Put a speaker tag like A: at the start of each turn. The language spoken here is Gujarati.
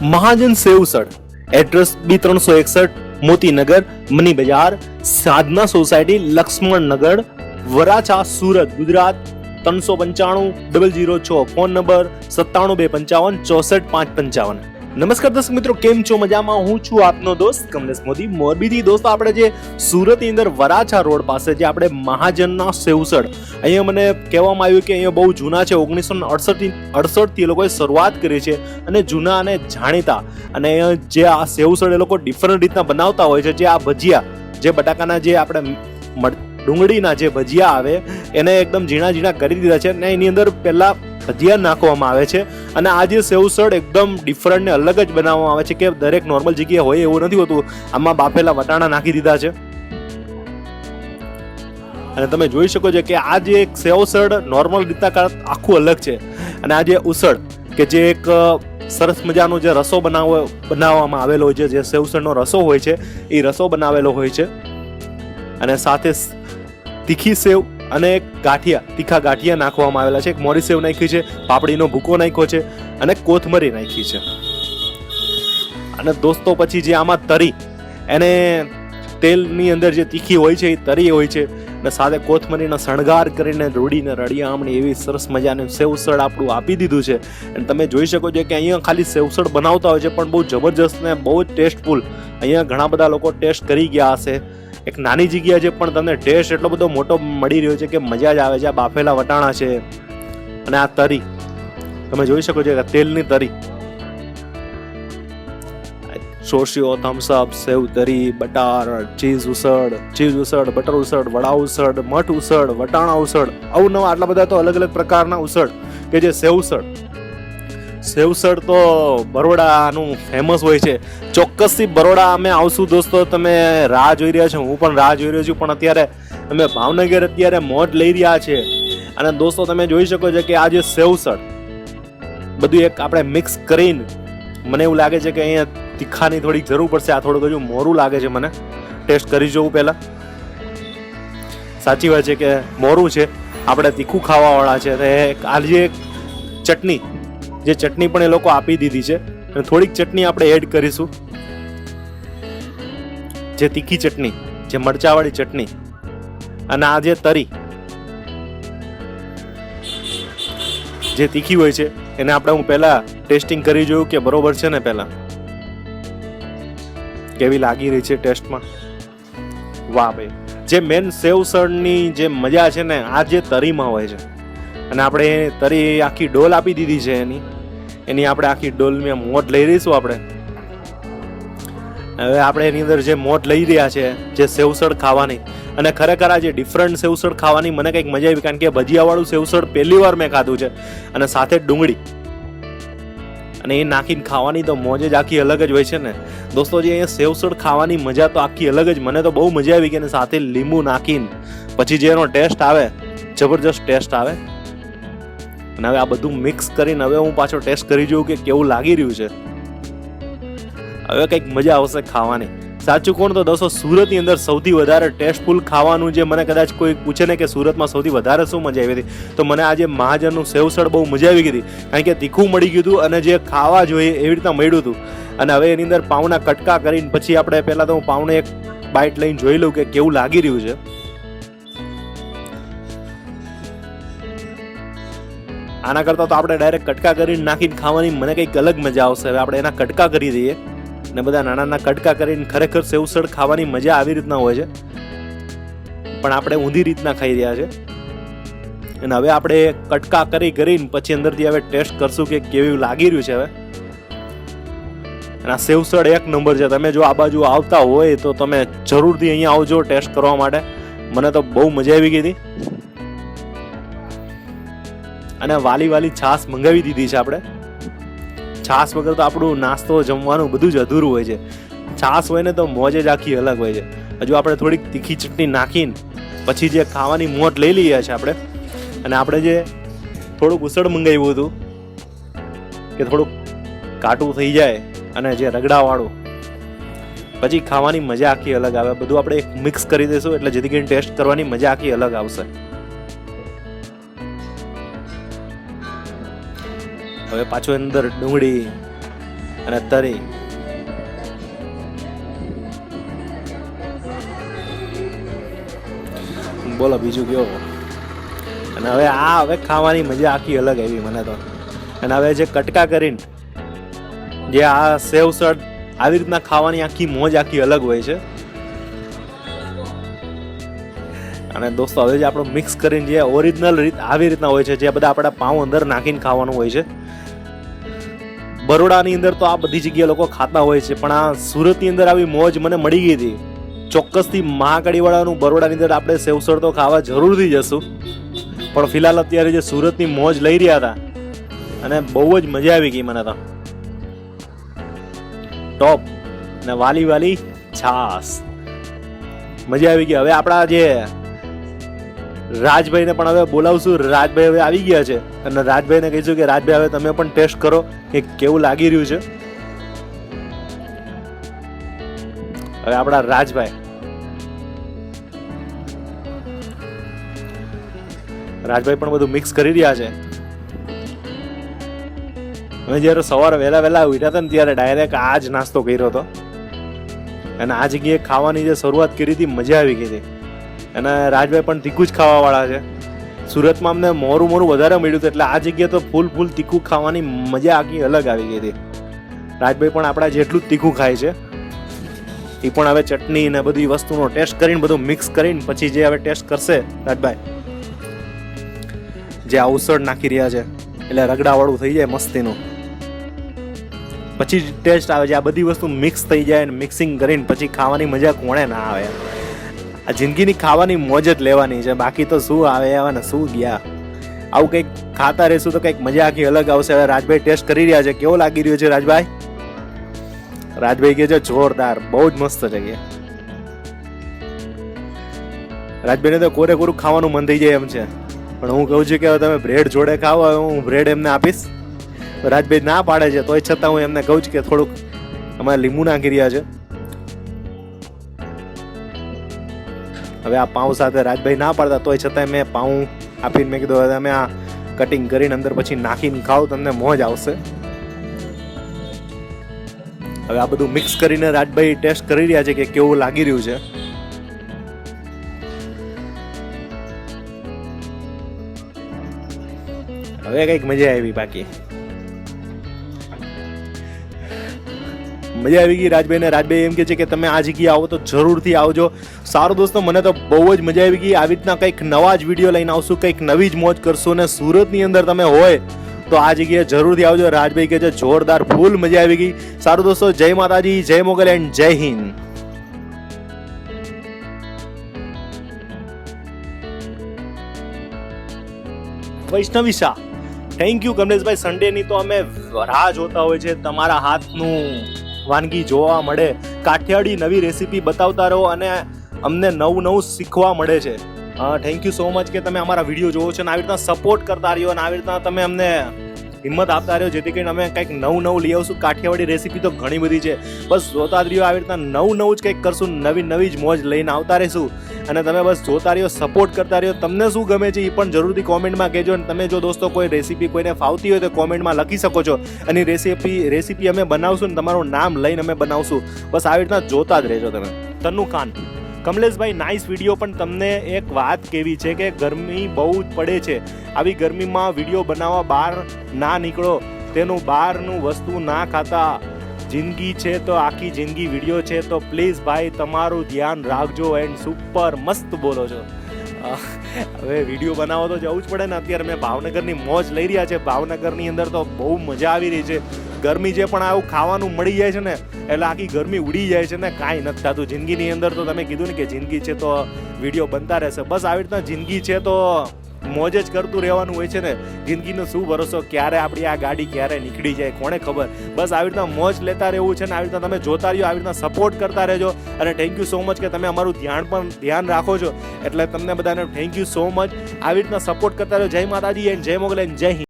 A: महाजन सेवसड़, एड्रेस B361 मोतीनगर, मनी बाजार, साधना सोसायटी, लक्ष्मण नगर, वराछा, सूरत, गुजरात 395 006, फोन नंबर 97 255 64 555। નમસ્કાર દર્શક મિત્રો, કેમ છો? મજામાં? હું છું આપનો દોસ્ત કમલેશ મોદી, મોરબીથી. દોસ્તો, આપણે જે સુરતની અંદર વરાછા રોડ પાસે જે આપણે મહાજનના સેવસળ, અહીંયા મને કહેવામાં આવ્યું કે અહીંયા બહુ જૂના છે, 1968 થી એ લોકોએ શરૂઆત કરી છે અને જૂના અને જાણીતા. અને જે આ સેવસળ એ લોકો ડિફરન્ટ રીતના બનાવતા હોય છે. જે આ ભજીયા, જે બટાકાના જે આપણે ડુંગળીના જે ભજીયા આવે એને એકદમ ઝીણા ઝીણા કરી દીધા છે અને એની અંદર પહેલા ભજીયા નાખવામાં આવે છે. અને આ જે સેવસળ એકદમ ડિફરન્ટ ને અલગ જ બનાવવામાં આવે છે કે દરેક નોર્મલ જગ્યાએ હોય એવું નથી હોતું. આમાં બાફેલા વટાણા નાખી દીધા છે અને તમે જોઈ શકો છો કે આ જે એક સેવસળ નોર્મલ રીતના આખું અલગ છે. અને આ જે ઉસળ કે જે એક સરસ મજાનો જે રસો બનાવવામાં આવેલો હોય છે, જે સેવસળનો રસો હોય છે એ રસો બનાવેલો હોય છે. અને સાથે તીખી સેવ અને તીખા ગાંઠિયા નાખવામાં આવેલા છે. એક મોરી સેવ નાખી છે, પાપડીનો ભૂકો નાખ્યો છે અને કોથમરી નાખી છે. અને દોસ્તો પછી જે આમાં તરી, એને તેલની અંદર જે તીખી હોય છે એ તરી હોય છે અને સાથે કોથમરીનો શણગાર કરીને રોડીને રળિયામણી એવી સરસ મજાની સેવસળ આપણું આપી દીધું છે. અને તમે જોઈ શકો છો કે અહીંયા ખાલી સેવસળ બનાવતા હોય છે પણ બહુ જબરજસ્ત ને બહુ જ ટેસ્ટફુલ. અહીંયા ઘણા બધા લોકો ટેસ્ટ કરી ગયા હશે. એક નાની જગ્યા છે પણ તમને ટેસ્ટ એટલો બધો મોટો મળી રહ્યો છે કે મજા જ આવે છે. આ બાફેલા વટાણા છે અને આ તરી તમે જોઈ શકો છો કે તેલની તરી, સોશિયો, થમ્સઅપ, સેવ તરી, બટાર, ચીઝ ઉસળ, બટર ઉસળ, વડા ઉસળ, મઠ ઉસળ, વટાણા ઉસળ, અવનવા આટલા બધા તો અલગ અલગ પ્રકારના ઉસળ કે જે સેવસળ તો બરોડાનું ફેમસ હોય છે. ચોક્કસથી બરોડા અમે આવશું દોસ્તો, તમે રાહ જોઈ રહ્યા છો, હું પણ રાહ જોઈ રહ્યો છું. પણ અત્યારે અમે ભાવનગર અત્યારે મોજ લઈ રહ્યા છે. અને દોસ્તો તમે જોઈ શકો છો કે આ જે સેવસળ બધું એક આપણે મિક્સ કરીને, મને એવું લાગે છે કે અહીંયા તીખાની થોડીક જરૂર પડશે. આ થોડુંક હજુ મોરું લાગે છે મને. ટેસ્ટ કરી જોવું પહેલા. સાચી વાત છે કે મોરું છે, આપણે તીખું ખાવાવાળા છે. આ જે ચટણી, જે ચટણી પણ એ લોકો આપી દીધી છે અને થોડીક ચટણી આપણે એડ કરીશું, જે તીખી ચટણી, જે મરચાવાળી ચટણી. અને આ જે તરી જે તીખી હોય છે એને આપણે હું પહેલા ટેસ્ટિંગ કરી જોયું કે બરોબર છે ને, પહેલા કેવી લાગી રહી છે ટેસ્ટમાં. વાહ ભાઈ, જે મેન સેવસળની જે મજા છે ને આ જે તરીમાં હોય છે. અને આપણે તરી આખી ડોલ આપી દીધી છે એની આપણે આખી ડોલમાં મોટ લઈ રહીશું. હવે આપણે એની અંદર જે મોટ લઈ રહ્યા છે જે સેવસળ ખાવાની, અને ખરેખર આ જે ડિફરન્ટ સેવસળ ખાવાની મને કંઈક મજા આવી, કારણ કે ભજીયાવાળું સેવસળ પહેલી વાર મેં ખાધું છે અને સાથે ડુંગળી અને એ નાખીને ખાવાની તો મોજ જ આખી અલગ જ હોય છે ને દોસ્તો. જે અહીંયા સેવસળ ખાવાની મજા તો આખી અલગ જ, મને તો બહુ મજા આવી ગઈ. અને સાથે લીંબુ નાખીને પછી જે એનો ટેસ્ટ આવે, જબરજસ્ત ટેસ્ટ આવે. અને હવે આ બધું મિક્સ કરીને હવે હું પાછો ટેસ્ટ કરી જોઉં કે કેવું લાગી રહ્યું છે. હવે કંઈક મજા આવશે ખાવાની. સાચું કોણ તો દોસ્તો, સુરતની અંદર સૌથી વધારે ટેસ્ટફુલ ખાવાનું જે મને કદાચ કોઈ પૂછે ને કે સુરતમાં સૌથી વધારે શું મજા આવી હતી, તો મને આજે મહાજનનું સેવસળ બહુ મજા આવી ગઈ હતી. કારણ કે તીખું મળી ગયું હતું અને જે ખાવા જોઈએ એવી રીતના મળ્યું હતું. અને હવે એની અંદર પાઉના કટકા કરીને પછી આપણે પહેલા તો હું પાઉને એક બાઈટ લઈને જોઈ લઉં કે કેવું લાગી રહ્યું છે. આના કરતા તો આપણે ડાયરેક્ટ કટકા કરીને નાખીને ખાવાની મને કંઈક અલગ મજા આવશે. હવે આપણે એના કટકા કરી દઈએ અને બધા નાના નાના કટકા કરીને ખરેખર સેવસળ ખાવાની મજા આવી રીતના હોય છે, પણ આપણે ઊંધી રીતના ખાઈ રહ્યા છે. અને હવે આપણે કટકા કરીને પછી અંદરથી હવે ટેસ્ટ કરશું કે કેવું લાગી રહ્યું છે. હવે અને આ સેવસળ એક નંબર છે. તમે જો આ બાજુ આવતા હોય તો તમે જરૂરથી અહીંયા આવજો ટેસ્ટ કરવા માટે. મને તો બહુ મજા આવી ગઈ હતી. અને વાલી છાશ મંગાવી દીધી છે આપણે. છાશ વગર તો આપણું નાસ્તો જમવાનું બધું જ અધૂરું હોય છે. છાશ હોય ને તો મોજ જ આખી અલગ હોય છે. હજુ આપણે થોડીક તીખી ચટણી નાખીને પછી જે ખાવાની મોટ લઈ લઈએ છીએ આપણે. અને આપણે જે થોડુંક ઉસળ મંગાવ્યું હતું કે થોડુંક કાટું થઈ જાય અને જે રગડાવાળું, પછી ખાવાની મજા આખી અલગ આવે. બધું આપણે મિક્સ કરી દઈશું એટલે જેથી કરીને ટેસ્ટ કરવાની મજા આખી અલગ આવશે. હવે પાછું અંદર ડુંગળી અને તરી. બોલો બીજું કયો. અને હવે ખાવાની મજા આખી અલગ આવી મને તો. અને હવે જે કટકા કરીને જે આ સેવસળ આવી રીતના ખાવાની આખી મોજ આખી અલગ હોય છે. અને દોસ્તો હવે જે આપણો મિક્સ કરીને જે ઓરિજિનલ રીત આવી રીતના હોય છે, જે બધા આપણા પાઉં અંદર નાખીને ખાવાનું હોય છે. બરોડાની અંદર તો આ બધી જગ્યાએ લોકો ખાતા હોય છે, પણ આ સુરતની અંદર આવી મોજ મને મળી ગઈ હતી. ચોક્કસથી મહાકડીવાળાનું બરોડાની અંદર આપણે સેવસળ તો ખાવા જરૂરથી જશું, પણ ફિલહાલ અત્યારે જે સુરતની મોજ લઈ રહ્યા હતા અને બહુ જ મજા આવી ગઈ મને તો. ટોપ ને વાલી છાસ, મજા આવી ગઈ. હવે આપણા જે રાજભાઈને પણ હવે બોલાવશું. રાજભાઈ હવે આવી ગયા છે અને રાજભાઈને કહીશું કે રાજભાઈ હવે તમે પણ ટેસ્ટ કરો કે કેવું લાગી રહ્યું છે. હવે આપણા રાજભાઈ પણ બધું મિક્સ કરી રહ્યા છે. અમે જયારે સવારે વહેલા ઉઠ્યા હતા ને ત્યારે ડાયરેક્ટ આ જ નાસ્તો કર્યો હતો અને આ જગ્યાએ ખાવાની જે શરૂઆત કરી હતી મજા આવી ગઈ હતી. અને રાજભાઈ પણ તીખું જ ખાવા વાળા છે. સુરતમાં અમને મોરું વધારે મળ્યું હતું એટલે આ જગ્યાએ તો ફૂલ તીખું ખાવાની મજા આખી અલગ આવી ગઈ હતી. રાજભાઈ પણ આપણા જેટલું જ તીખું ખાય છે. એ પણ હવે ચટણી ને બધી વસ્તુનો ટેસ્ટ કરીને બધું મિક્સ કરીને પછી જે હવે ટેસ્ટ કરશે રાજભાઈ, જે આ ઉસળ નાખી રહ્યા છે એટલે રગડાવાળું થઈ જાય મસ્તીનું. પછી ટેસ્ટ આવે છે. આ બધી વસ્તુ મિક્સ થઈ જાય ને મિક્સિંગ કરીને પછી ખાવાની મજા કોણે ના આવે. આ જિંદગીની ખાવાની મોજ જ લેવાની છે, બાકી તો શું આવે ને શું ગયા. આવું કંઈક ખાતા રહેશું તો કંઈક મજા આખી અલગ આવશે. હવે રાજભાઈ ટેસ્ટ કરી રહ્યા છે. કેવો લાગી રહ્યો છે રાજભાઈ? રાજભાઈ કહે છે જોરદાર, બહુ જ મસ્ત છે કે. રાજભાઈને તો કોરું ખાવાનું મન થઈ જાય એમ છે, પણ હું કહું છું કે હવે તમે બ્રેડ જોડે ખાઓ, હું બ્રેડ એમને આપીશ. રાજભાઈ ના પાડે છે, તોય છતાં હું એમને કહું છું કે થોડુંક અમારે લીંબુ નાખી રહ્યા છે. હવે આ પાઉં સાથે રાજભાઈ ના પાડતા, તોય છતાં મેં પાઉં આપીને મેં કીધું હવે તમે આ કટિંગ કરીને અંદર પછી નાખીને ખાઓ, તમને મોજ આવશે. હવે આ બધું મિક્સ કરીને રાજભાઈ ટેસ્ટ કરી રહ્યા છે કે કેવું લાગી રહ્યું છે. હવે કઈક મજા આવી. બાકી મજા આવી ગઈ રાજભાઈ ને. રાજભાઈ એમ કે છે કે તમે આ જગ્યાએ આવો તો જરૂરથી આવજો. સારું દોસ્તો, મને તો બહુ જ મજા આવી ગઈ. આવી રીતના કંઈક નવા જ વિડીયો લઈને આવશું, કંઈક નવી જ મોજ કરશું. અને સુરતની અંદર તમે હોય તો આ જગ્યાએ જરૂરથી આવજો. રાજભાઈ કે છે જોરદાર, ફૂલ મજા આવી ગઈ. સારું દોસ્તો, જય માતાજી, જય મોગલ એન્ડ જય હિન્દ. વૈષ્ણવી શાહ, થેન્ક યુ કમલેશભાઈ. સન્ડેની તો અમે રાહ જોતા હોય છે, તમારા હાથનું વાનગી જોવા મળે, કાઠિયાવાડી નવી રેસીપી બતાવતા રહો અને અમને નવું શીખવા મળે છે. થેન્ક યુ સો મચ કે તમે અમારા વિડીયો જોવો છો અને આવી રીતના સપોર્ટ કરતા રહ્યો અને આવી રીતના તમે અમને હિંમત આપતા રહ્યો, જેથી કરીને અમે કંઈક નવું લઈ આવશું. કાઠિયાવાડી રેસીપી તો ઘણી બધી છે, બસ જોતા જ રહ્યો. આવી રીતના નવું જ કંઈક કરશું, નવી જ મોજ લઈને આવતા રહીશું. અને તમે બસ જોતા રહ્યો, સપોર્ટ કરતા રહ્યો. તમને શું ગમે છે એ પણ જરૂરથી કોમેન્ટમાં કહેજો. અને તમે જો દોસ્તો કોઈ રેસીપી કોઈને ફાવતી હોય તો કોમેન્ટમાં લખી શકો છો. અને રેસીપી અમે બનાવશું ને તમારું નામ લઈને અમે બનાવશું. બસ આવી રીતના જોતા જ રહેજો તમે. તન્નુ ખાન, કમલેશભાઈ નાઇસ વિડીયો, પણ તમને એક વાત કેવી છે કે ગરમી બહુ જ પડે છે. આવી ગરમીમાં વિડીયો બનાવવા બહાર ના નીકળો, તેનું બહારનું વસ્તુ ના ખાતા. જિંદગી છે તો આખી જિંદગી વિડીયો છે, તો પ્લીઝ ભાઈ તમારું ધ્યાન રાખજો. એન્ડ સુપર મસ્ત બોલો છો. હવે વિડીયો બનાવો તો જવું જ પડે ને. અત્યારે મેં ભાવનગરની મોજ લઈ રહ્યા છે. ભાવનગરની અંદર તો બહુ મજા આવી રહી છે. ગરમી જે પણ આવું ખાવાનું મળી જાય છે ને એટલે આખી ગરમી ઉડી જાય છે ને કાંઈ નથી થતું જિંદગીની અંદર. તો તમે કીધું ને કે જિંદગી છે તો વિડીયો બનતા રહેશે. બસ આવી રીતના જિંદગી છે તો મોજ જ કરતું રહેવાનું હોય છે ને. જિંદગીનો શું ભરોસો, ક્યારે આપણી આ ગાડી ક્યારે નીકળી જાય કોને ખબર. બસ આવી રીતના મોજ લેતા રહેવું છે ને આવી રીતના તમે જોતા રહ્યો, આવી રીતના સપોર્ટ કરતા રહેજો. અને થેન્ક યુ સો મચ કે તમે અમારું ધ્યાન રાખો છો, એટલે તમને બધાને થેન્ક યુ સો મચ. આવી રીતના સપોર્ટ કરતા રહ્યો. જય માતાજી એન્ડ જય મોગલ એન્ડ જય હિન્દ.